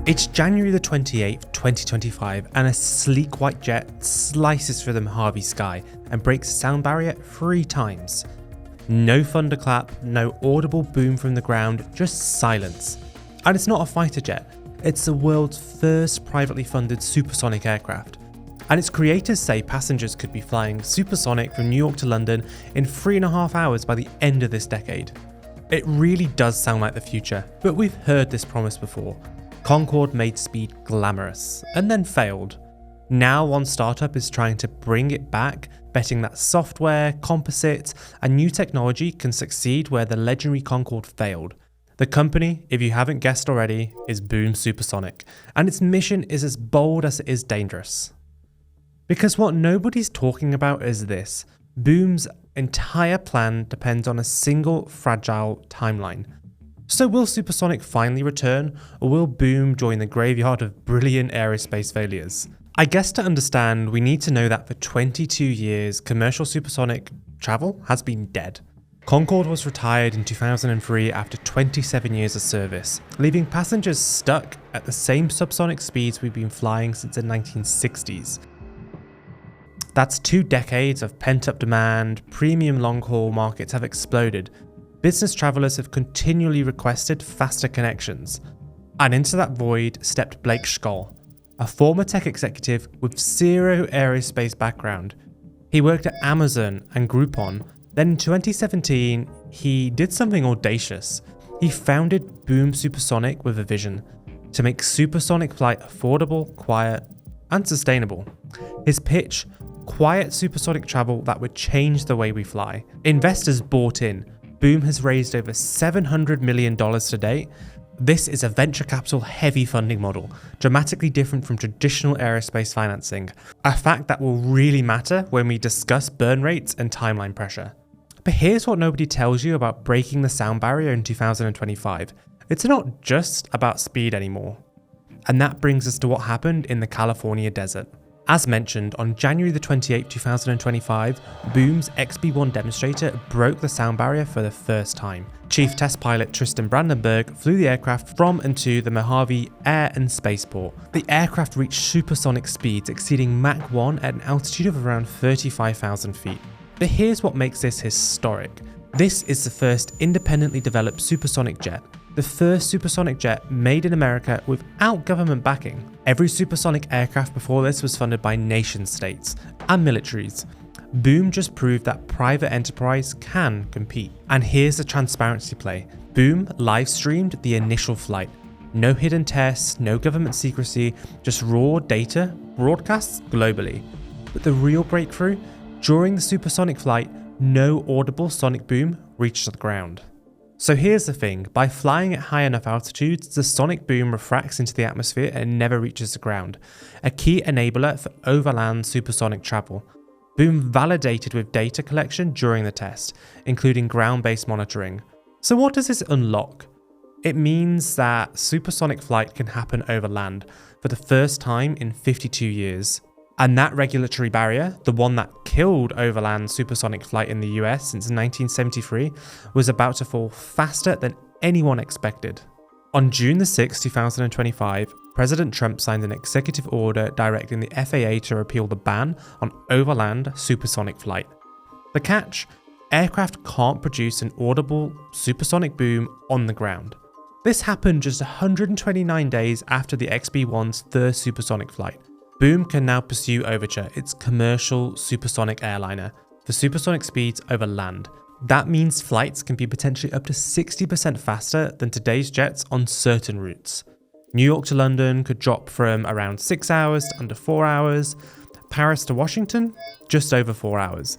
It's January the 28th, 2025, and a sleek white jet slices through the Mojave sky and breaks the sound barrier 3 times. No thunderclap, no audible boom from the ground, just silence. And it's not a fighter jet, it's the world's first privately funded supersonic aircraft. And its creators say passengers could be flying supersonic from New York to London in 3.5 hours by the end of this decade. It really does sound like the future, but we've heard this promise before. Concorde made speed glamorous, and then failed. Now one startup is trying to bring it back, betting that software, composites, and new technology can succeed where the legendary Concorde failed. The company, if you haven't guessed already, is Boom Supersonic, and its mission is as bold as it is dangerous. Because what nobody's talking about is this: Boom's entire plan depends on a single fragile timeline. So will Supersonic finally return, or will Boom join the graveyard of brilliant aerospace failures? I guess to understand, we need to know that for 22 years, commercial supersonic travel has been dead. Concorde was retired in 2003 after 27 years of service, leaving passengers stuck at the same subsonic speeds we've been flying since the 1960s. That's 2 decades of pent-up demand, premium long-haul markets have exploded. Business travelers have continually requested faster connections. And into that void stepped Blake Scholl, a former tech executive with zero aerospace background. He worked at Amazon and Groupon. Then in 2017, he did something audacious. He founded Boom Supersonic with a vision to make supersonic flight affordable, quiet, and sustainable. His pitch: quiet supersonic travel that would change the way we fly. Investors bought in. Boom has raised over $700 million to date. This is a venture capital heavy funding model, dramatically different from traditional aerospace financing, a fact that will really matter when we discuss burn rates and timeline pressure. But here's what nobody tells you about breaking the sound barrier in 2025. It's not just about speed anymore. And that brings us to what happened in the California desert. As mentioned, on January the 28th, 2025, Boom's XB-1 demonstrator broke the sound barrier for the first time. Chief Test Pilot Tristan Brandenburg flew the aircraft from and to the Mojave Air and Spaceport. The aircraft reached supersonic speeds exceeding Mach 1 at an altitude of around 35,000 feet. But here's what makes this historic. This is the first independently developed supersonic jet. The first supersonic jet made in America without government backing. Every supersonic aircraft before this was funded by nation states and militaries. Boom just proved that private enterprise can compete. And here's the transparency play. Boom live streamed the initial flight. No hidden tests, no government secrecy, just raw data broadcasts globally. But the real breakthrough? During the supersonic flight, no audible sonic boom reached the ground. So here's the thing, by flying at high enough altitudes, the sonic boom refracts into the atmosphere and never reaches the ground, a key enabler for overland supersonic travel. Boom validated with data collection during the test, including ground-based monitoring. So what does this unlock? It means that supersonic flight can happen over land for the first time in 52 years. And that regulatory barrier, the one that killed overland supersonic flight in the US since 1973, was about to fall faster than anyone expected. On June the 6th, 2025, President Trump signed an executive order directing the FAA to repeal the ban on overland supersonic flight. The catch? Aircraft can't produce an audible supersonic boom on the ground. This happened just 129 days after the XB-1's first supersonic flight. Boom can now pursue Overture, its commercial supersonic airliner, for supersonic speeds over land. That means flights can be potentially up to 60% faster than today's jets on certain routes. New York to London could drop from around 6 hours to under 4 hours, Paris to Washington, just over 4 hours.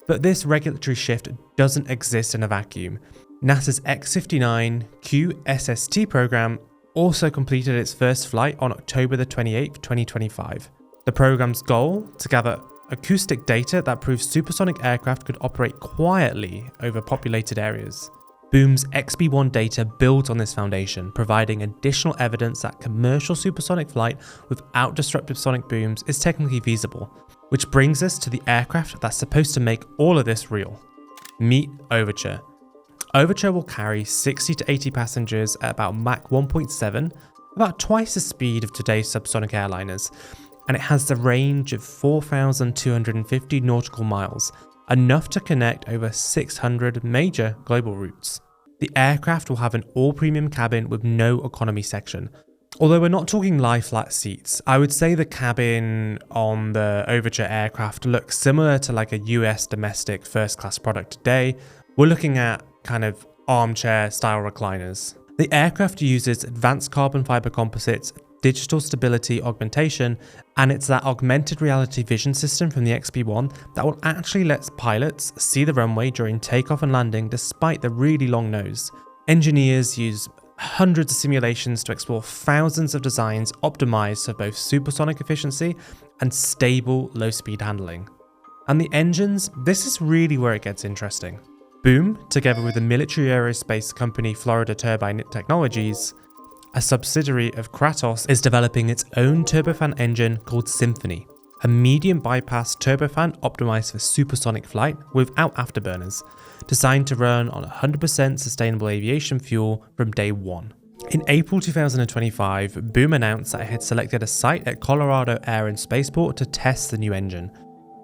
But this regulatory shift doesn't exist in a vacuum. NASA's X-59 QSST program also completed its first flight on October the 28th, 2025. The program's goal? To gather acoustic data that proves supersonic aircraft could operate quietly over populated areas. Boom's XB-1 data builds on this foundation, providing additional evidence that commercial supersonic flight without disruptive sonic booms is technically feasible, which brings us to the aircraft that's supposed to make all of this real. Meet Overture. Overture will carry 60 to 80 passengers at about Mach 1.7, about twice the speed of today's subsonic airliners, and it has the range of 4,250 nautical miles, enough to connect over 600 major global routes. The aircraft will have an all-premium cabin with no economy section. Although we're not talking lie flat seats, I would say the cabin on the Overture aircraft looks similar to like a US domestic first class product today. We're looking at kind of armchair style recliners. The aircraft uses advanced carbon fiber composites, digital stability augmentation, and it's that augmented reality vision system from the XB1 that will actually let pilots see the runway during takeoff and landing despite the really long nose. Engineers use hundreds of simulations to explore thousands of designs optimized for both supersonic efficiency and stable low-speed handling. And the engines, this is really where it gets interesting. Boom, together with the military aerospace company Florida Turbine Technologies, a subsidiary of Kratos, is developing its own turbofan engine called Symphony, a medium bypass turbofan optimized for supersonic flight without afterburners, designed to run on 100% sustainable aviation fuel from day one. In April 2025, Boom announced that it had selected a site at Colorado Air and Spaceport to test the new engine,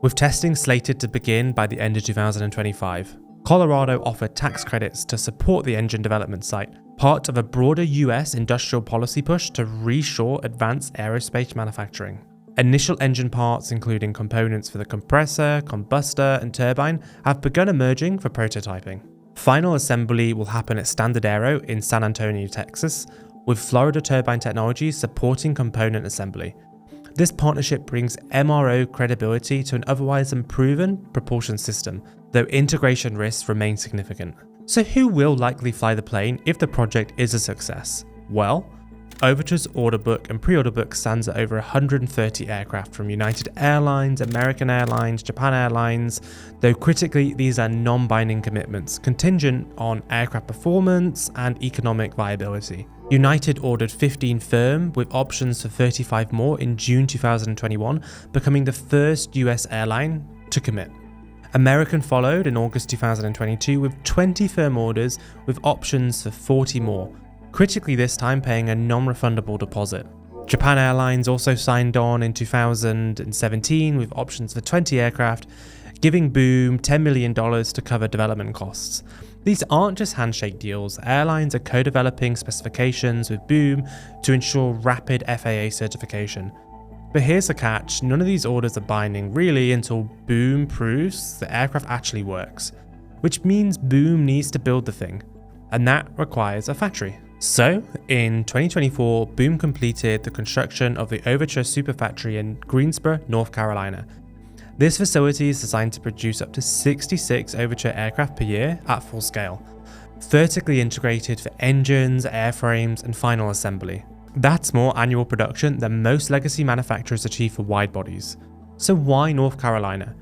with testing slated to begin by the end of 2025. Colorado offered tax credits to support the engine development site, part of a broader US industrial policy push to reshore advanced aerospace manufacturing. Initial engine parts, including components for the compressor, combustor, and turbine, have begun emerging for prototyping. Final assembly will happen at Standard Aero in San Antonio, Texas, with Florida Turbine Technologies supporting component assembly. This partnership brings MRO credibility to an otherwise unproven propulsion system, though integration risks remain significant. So who will likely fly the plane if the project is a success? Well, Overture's order book and pre-order book stands at over 130 aircraft from United Airlines, American Airlines, Japan Airlines, though critically these are non-binding commitments, contingent on aircraft performance and economic viability. United ordered 15 firm with options for 35 more in June 2021, becoming the first US airline to commit. American followed in August 2022 with 20 firm orders with options for 40 more, critically this time paying a non-refundable deposit. Japan Airlines also signed on in 2017 with options for 20 aircraft, giving Boom $10 million to cover development costs. These aren't just handshake deals, airlines are co-developing specifications with Boom to ensure rapid FAA certification. But here's the catch, none of these orders are binding really until Boom proves the aircraft actually works, which means Boom needs to build the thing, and that requires a factory. So, in 2024, Boom completed the construction of the Overture Super Factory in Greensboro, North Carolina. This facility is designed to produce up to 66 Overture aircraft per year at full scale, vertically integrated for engines, airframes, and final assembly. That's more annual production than most legacy manufacturers achieve for wide bodies. So why North Carolina?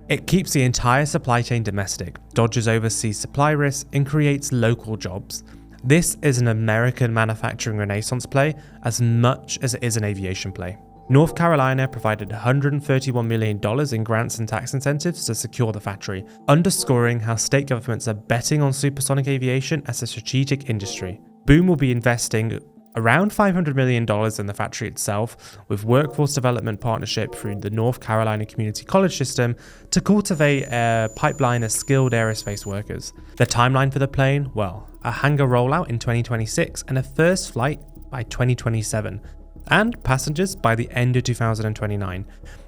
It keeps the entire supply chain domestic, dodges overseas supply risks, and creates local jobs. This is an American manufacturing renaissance play as much as it is an aviation play. North Carolina provided $131 million in grants and tax incentives to secure the factory, underscoring how state governments are betting on supersonic aviation as a strategic industry. Boom will be investing around $500 million in the factory itself, with workforce development partnership through the North Carolina Community College system to cultivate a pipeline of skilled aerospace workers. The timeline for the plane? Well, a hangar rollout in 2026 and a first flight by 2027, and passengers by the end of 2029.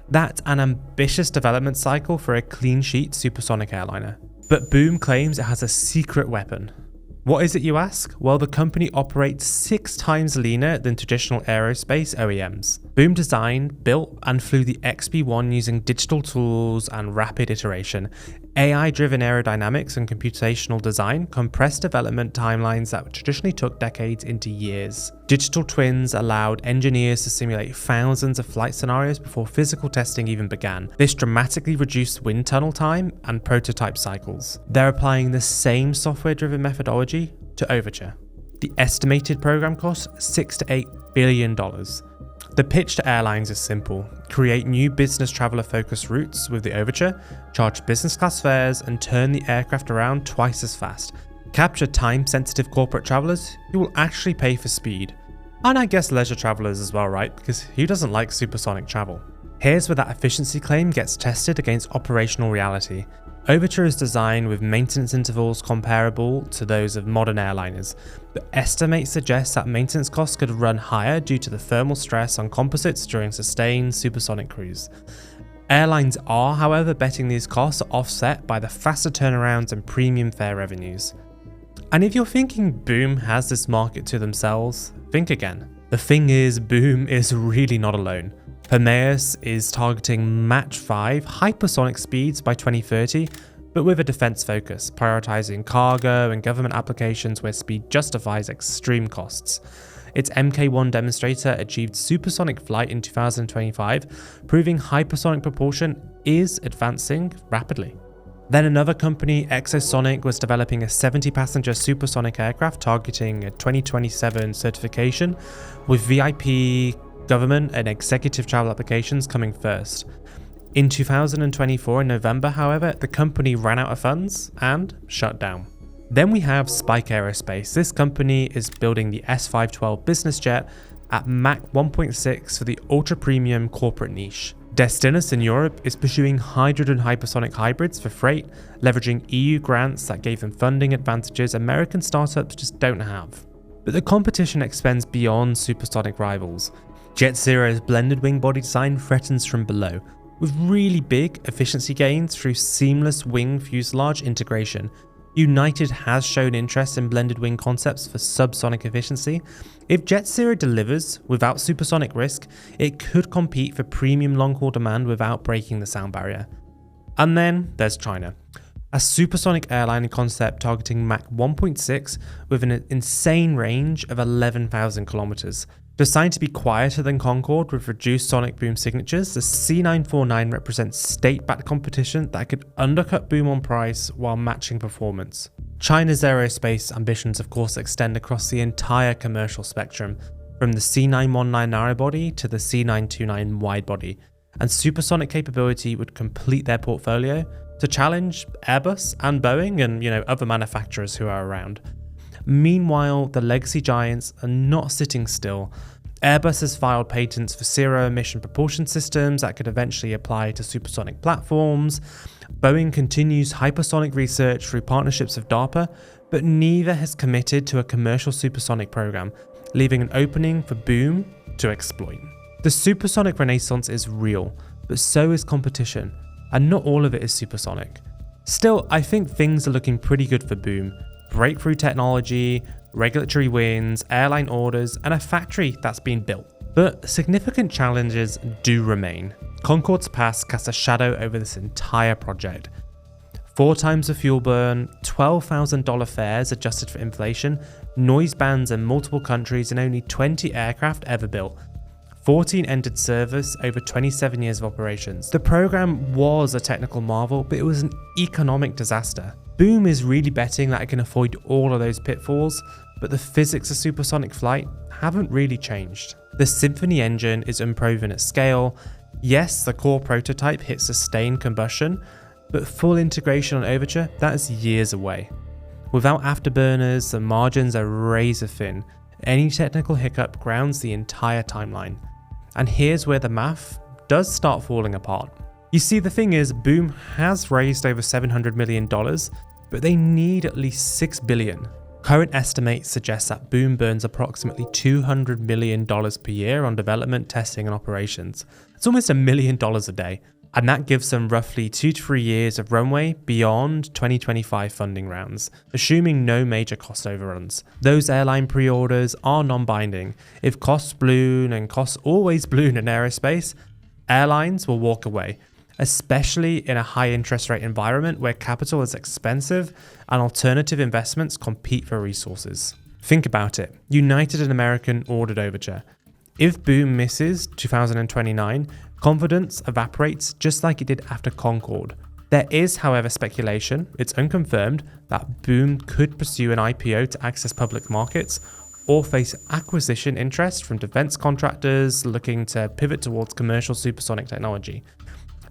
That's an ambitious development cycle for a clean sheet supersonic airliner. But Boom claims it has a secret weapon. What is it, you ask? Well, the company operates 6 times leaner than traditional aerospace OEMs. Boom designed, built, and flew the XB1 using digital tools and rapid iteration. AI-driven aerodynamics and computational design compressed development timelines that traditionally took decades into years. Digital twins allowed engineers to simulate thousands of flight scenarios before physical testing even began. This dramatically reduced wind tunnel time and prototype cycles. They're applying the same software-driven methodology to Overture. The estimated program cost $6 to $8 billion. The pitch to airlines is simple. Create new business traveler-focused routes with the Overture, charge business class fares, and turn the aircraft around twice as fast. Capture time-sensitive corporate travelers who will actually pay for speed. And I guess leisure travelers as well, right? Because who doesn't like supersonic travel? Here's where that efficiency claim gets tested against operational reality. Overture is designed with maintenance intervals comparable to those of modern airliners, but estimates suggest that maintenance costs could run higher due to the thermal stress on composites during sustained supersonic cruise. Airlines are, however, betting these costs are offset by the faster turnarounds and premium fare revenues. And if you're thinking Boom has this market to themselves, think again. The thing is, Boom is really not alone. Hermes is targeting Mach 5 hypersonic speeds by 2030, but with a defense focus, prioritizing cargo and government applications where speed justifies extreme costs. Its Mk1 demonstrator achieved supersonic flight in 2025, proving hypersonic propulsion is advancing rapidly. Then another company, Exosonic, was developing a 70-passenger supersonic aircraft targeting a 2027 certification, with VIP, government and executive travel applications coming first. In 2024 in November, however, the company ran out of funds and shut down. Then we have Spike Aerospace. This company is building the S512 business jet at Mach 1.6 for the ultra-premium corporate niche. Destinus in Europe is pursuing hydrogen hypersonic hybrids for freight, leveraging EU grants that gave them funding advantages American startups just don't have. But the competition extends beyond supersonic rivals. JetZero's blended wing body design threatens from below, with really big efficiency gains through seamless wing fuselage integration. United has shown interest in blended wing concepts for subsonic efficiency. If JetZero delivers without supersonic risk, it could compete for premium long-haul demand without breaking the sound barrier. And then there's China. A supersonic airline concept targeting Mach 1.6 with an insane range of 11,000 kilometers. Designed to be quieter than Concorde with reduced sonic boom signatures, the C949 represents state-backed competition that could undercut Boom on price while matching performance. China's aerospace ambitions of course extend across the entire commercial spectrum, from the C919 narrowbody to the C929 widebody, and supersonic capability would complete their portfolio to challenge Airbus and Boeing and other manufacturers who are around. Meanwhile, the legacy giants are not sitting still. Airbus has filed patents for zero-emission propulsion systems that could eventually apply to supersonic platforms. Boeing continues hypersonic research through partnerships with DARPA, but neither has committed to a commercial supersonic program, leaving an opening for Boom to exploit. The supersonic renaissance is real, but so is competition, and not all of it is supersonic. Still, I think things are looking pretty good for Boom. Breakthrough technology, regulatory wins, airline orders, and a factory that's been built. But significant challenges do remain. Concorde's past casts a shadow over this entire project. 4 times the fuel burn, $12,000 fares adjusted for inflation, noise bans in multiple countries, and only 20 aircraft ever built. 14 entered service over 27 years of operations. The program was a technical marvel, but it was an economic disaster. Boom is really betting that it can avoid all of those pitfalls, but the physics of supersonic flight haven't really changed. The Symphony engine is unproven at scale. Yes, the core prototype hits sustained combustion, but full integration on Overture, that is years away. Without afterburners, the margins are razor thin. Any technical hiccup grounds the entire timeline. And here's where the math does start falling apart. You see, the thing is, Boom has raised over $700 million, but they need at least $6 billion. Current estimates suggest that Boom burns approximately $200 million per year on development, testing, and operations. It's almost $1 million a day, and that gives them roughly 2 to 3 years of runway beyond 2025 funding rounds, assuming no major cost overruns. Those airline pre-orders are non-binding. If costs balloon, and costs always balloon in aerospace, airlines will walk away, especially in a high interest rate environment where capital is expensive and alternative investments compete for resources. Think about it. United and American ordered Overture. If Boom misses 2029, confidence evaporates just like it did after Concorde. There is, however, speculation, it's unconfirmed, that Boom could pursue an IPO to access public markets or face acquisition interest from defense contractors looking to pivot towards commercial supersonic technology.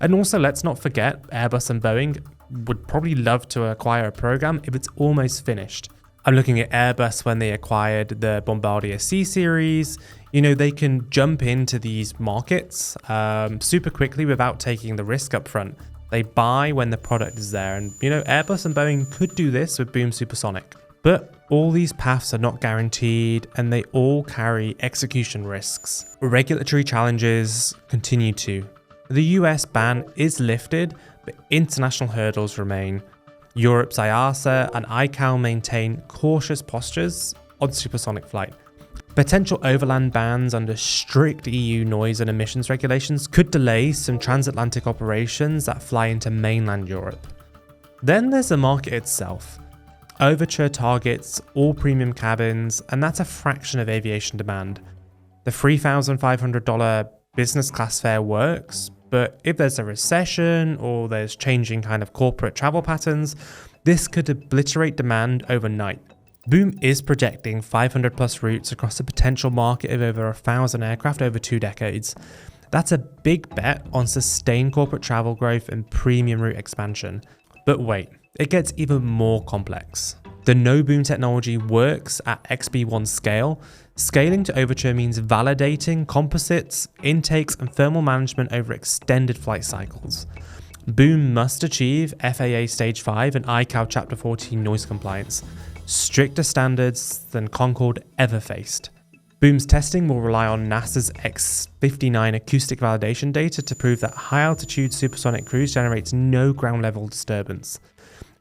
And also, let's not forget, Airbus and Boeing would probably love to acquire a program if it's almost finished. I'm looking at Airbus when they acquired the Bombardier C series. They can jump into these markets super quickly without taking the risk up front. They buy when the product is there, and Airbus and Boeing could do this with Boom Supersonic. But all these paths are not guaranteed, and they all carry execution risks. Regulatory challenges continue too. The US ban is lifted, but international hurdles remain. Europe's IASA and ICAO maintain cautious postures on supersonic flight. Potential overland bans under strict EU noise and emissions regulations could delay some transatlantic operations that fly into mainland Europe. Then there's the market itself. Overture targets all premium cabins, and that's a fraction of aviation demand. The $3,500 business class fare works, but if there's a recession or there's changing kind of corporate travel patterns, this could obliterate demand overnight. Boom is projecting 500 plus routes across a potential market of over 1,000 aircraft over 2 decades. That's a big bet on sustained corporate travel growth and premium route expansion. But wait, it gets even more complex. The no boom technology works at XB1 scale. Scaling to Overture means validating composites, intakes, and thermal management over extended flight cycles. Boom must achieve FAA Stage 5 and ICAO Chapter 14 noise compliance, stricter standards than Concorde ever faced. Boom's testing will rely on NASA's X-59 acoustic validation data to prove that high-altitude supersonic cruise generates no ground-level disturbance.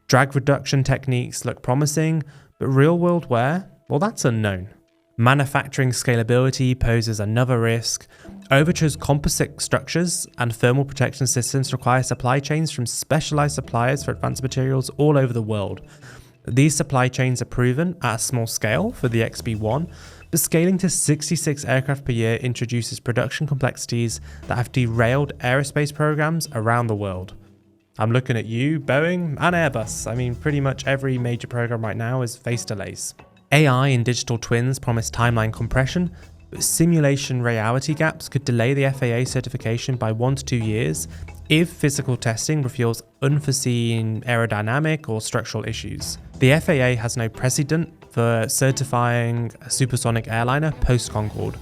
Drag reduction techniques look promising, but real-world wear? Well, that's unknown. Manufacturing scalability poses another risk. Overture's composite structures and thermal protection systems require supply chains from specialized suppliers for advanced materials all over the world. These supply chains are proven at a small scale for the XB1, but scaling to 66 aircraft per year introduces production complexities that have derailed aerospace programs around the world. I'm looking at you, Boeing, and Airbus. Pretty much every major program right now has faced delays. AI and digital twins promise timeline compression, but simulation reality gaps could delay the FAA certification by 1 to 2 years if physical testing reveals unforeseen aerodynamic or structural issues. The FAA has no precedent for certifying a supersonic airliner post-Concorde,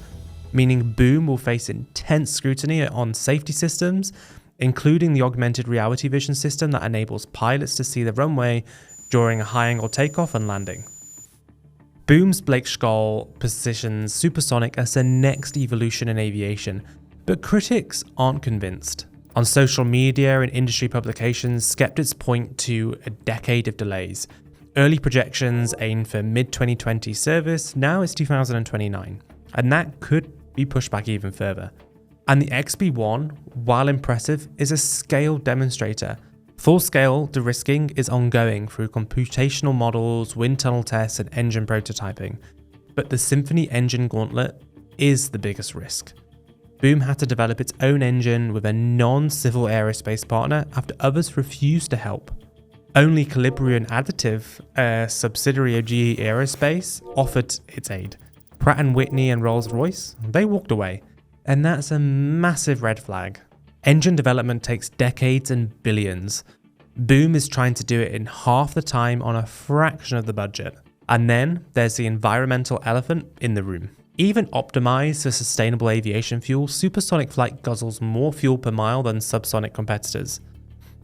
meaning Boom will face intense scrutiny on safety systems, including the augmented reality vision system that enables pilots to see the runway during a high-angle takeoff and landing. Boom's Blake Scholl positions supersonic as the next evolution in aviation, but critics aren't convinced. On social media and industry publications, skeptics point to a decade of delays. Early projections aim for mid-2020 service, now it's 2029, and that could be pushed back even further. And the XB1, while impressive, is a scale demonstrator. Full-scale de-risking is ongoing through computational models, wind tunnel tests, and engine prototyping. But the Symphony engine gauntlet is the biggest risk. Boom had to develop its own engine with a non-civil aerospace partner after others refused to help. Only Calibrian Additive, a subsidiary of GE Aerospace, offered its aid. Pratt & Whitney and Rolls-Royce, they walked away. And that's a massive red flag. Engine development takes decades and billions. Boom is trying to do it in half the time on a fraction of the budget. And then there's the environmental elephant in the room. Even optimized for sustainable aviation fuel, supersonic flight guzzles more fuel per mile than subsonic competitors.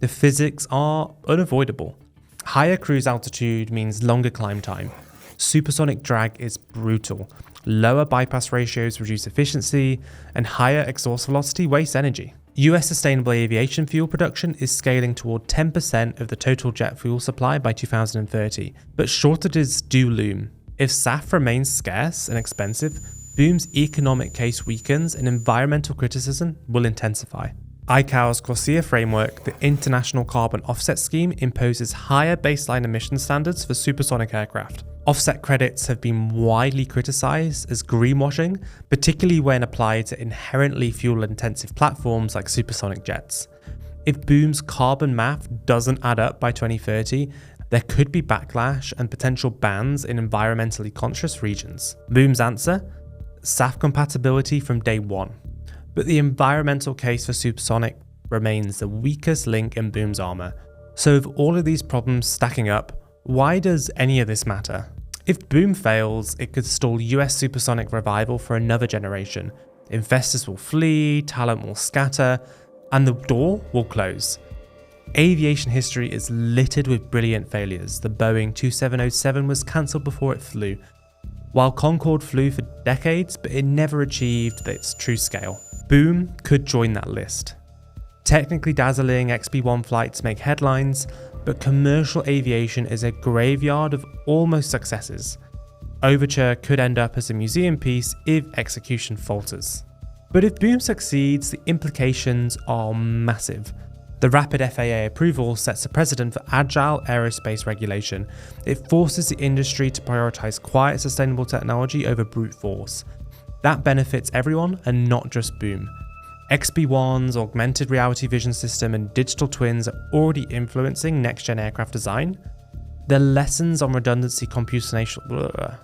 The physics are unavoidable. Higher cruise altitude means longer climb time. Supersonic drag is brutal. Lower bypass ratios reduce efficiency, and higher exhaust velocity wastes energy. US sustainable aviation fuel production is scaling toward 10% of the total jet fuel supply by 2030, but shortages do loom. If SAF remains scarce and expensive, Boom's economic case weakens and environmental criticism will intensify. ICAO's CORSIA framework, the International Carbon Offset Scheme, imposes higher baseline emission standards for supersonic aircraft. Offset credits have been widely criticized as greenwashing, particularly when applied to inherently fuel-intensive platforms like supersonic jets. If Boom's carbon math doesn't add up by 2030, there could be backlash and potential bans in environmentally conscious regions. Boom's answer? SAF compatibility from day one. But the environmental case for supersonic remains the weakest link in Boom's armor. So with all of these problems stacking up, why does any of this matter? If boom fails, it could stall US supersonic revival for another generation. Investors will flee, talent will scatter, and the door will close. Aviation history is littered with brilliant failures. The Boeing 2707 was cancelled before it flew, while Concorde flew for decades, but it never achieved its true scale. Boom could join that list. Technically dazzling XB-1 flights make headlines, but commercial aviation is a graveyard of almost successes. Overture could end up as a museum piece if execution falters. But if boom succeeds, the implications are massive. The rapid FAA approval sets a precedent for agile aerospace regulation. It forces the industry to prioritize quiet, sustainable technology over brute force. That benefits everyone and not just boom. XB-1's augmented reality vision system and digital twins are already influencing next-gen aircraft design. The lessons on redundancy computational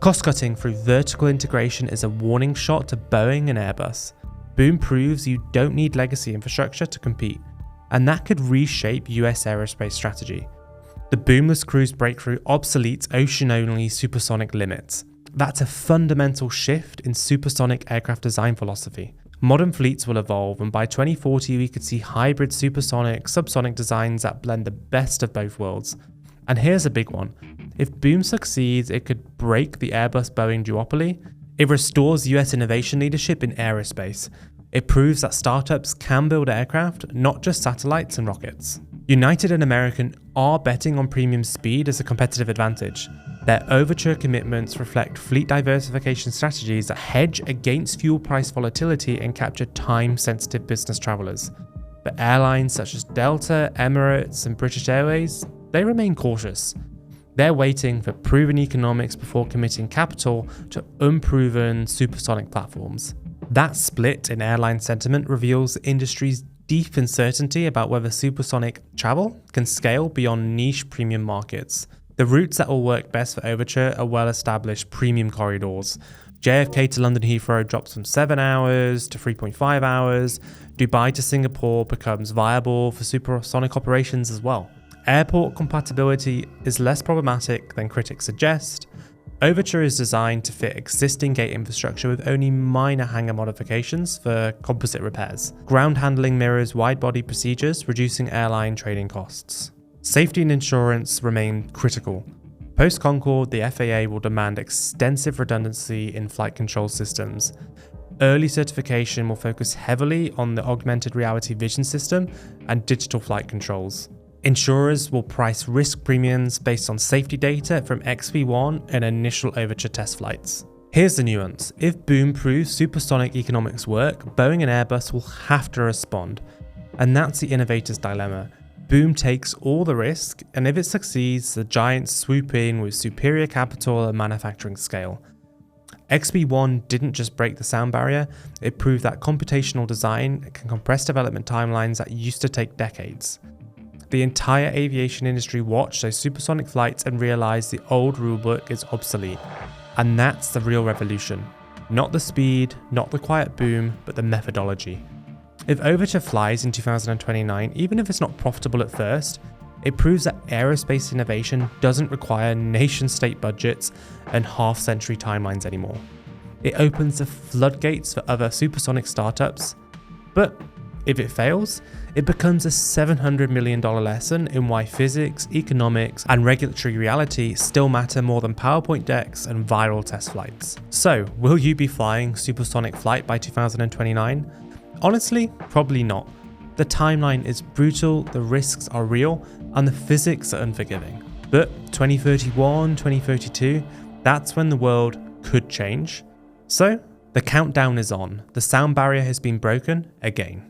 cost-cutting through vertical integration is a warning shot to Boeing and Airbus. Boom proves you don't need legacy infrastructure to compete, and that could reshape US aerospace strategy. The boomless cruise breakthrough obsoletes ocean-only supersonic limits. That's a fundamental shift in supersonic aircraft design philosophy. Modern fleets will evolve, and by 2040 we could see hybrid supersonic, subsonic designs that blend the best of both worlds. And here's a big one. If boom succeeds, it could break the Airbus-Boeing duopoly. It restores US innovation leadership in aerospace. It proves that startups can build aircraft, not just satellites and rockets. United and American are betting on premium speed as a competitive advantage. Their Overture commitments reflect fleet diversification strategies that hedge against fuel price volatility and capture time-sensitive business travelers. But airlines such as Delta, Emirates, and British Airways, they remain cautious. They're waiting for proven economics before committing capital to unproven supersonic platforms. That split in airline sentiment reveals the industry's deep uncertainty about whether supersonic travel can scale beyond niche premium markets. The routes that will work best for Overture are well-established premium corridors. JFK to London Heathrow drops from 7 hours to 3.5 hours. Dubai to Singapore becomes viable for supersonic operations as well. Airport compatibility is less problematic than critics suggest. Overture is designed to fit existing gate infrastructure with only minor hangar modifications for composite repairs. Ground handling mirrors wide-body procedures, reducing airline trading costs. Safety and insurance remain critical. Post-Concorde, the FAA will demand extensive redundancy in flight control systems. Early certification will focus heavily on the augmented reality vision system and digital flight controls. Insurers will price risk premiums based on safety data from XB-1 and initial Overture test flights. Here's the nuance. If boom proves supersonic economics work, Boeing and Airbus will have to respond. And that's the innovator's dilemma. Boom takes all the risk, and if it succeeds, the giants swoop in with superior capital and manufacturing scale. XB-1 didn't just break the sound barrier, it proved that computational design can compress development timelines that used to take decades. The entire aviation industry watched those supersonic flights and realized the old rulebook is obsolete. And that's the real revolution. Not the speed, not the quiet boom, but the methodology. If Overture flies in 2029, even if it's not profitable at first, it proves that aerospace innovation doesn't require nation-state budgets and half-century timelines anymore. It opens the floodgates for other supersonic startups, but if it fails, it becomes a $700 million lesson in why physics, economics, and regulatory reality still matter more than PowerPoint decks and viral test flights. So, will you be flying supersonic flight by 2029? Honestly, probably not. The timeline is brutal, the risks are real, and the physics are unforgiving. But 2031, 2032, that's when the world could change. So, the countdown is on. The sound barrier has been broken again.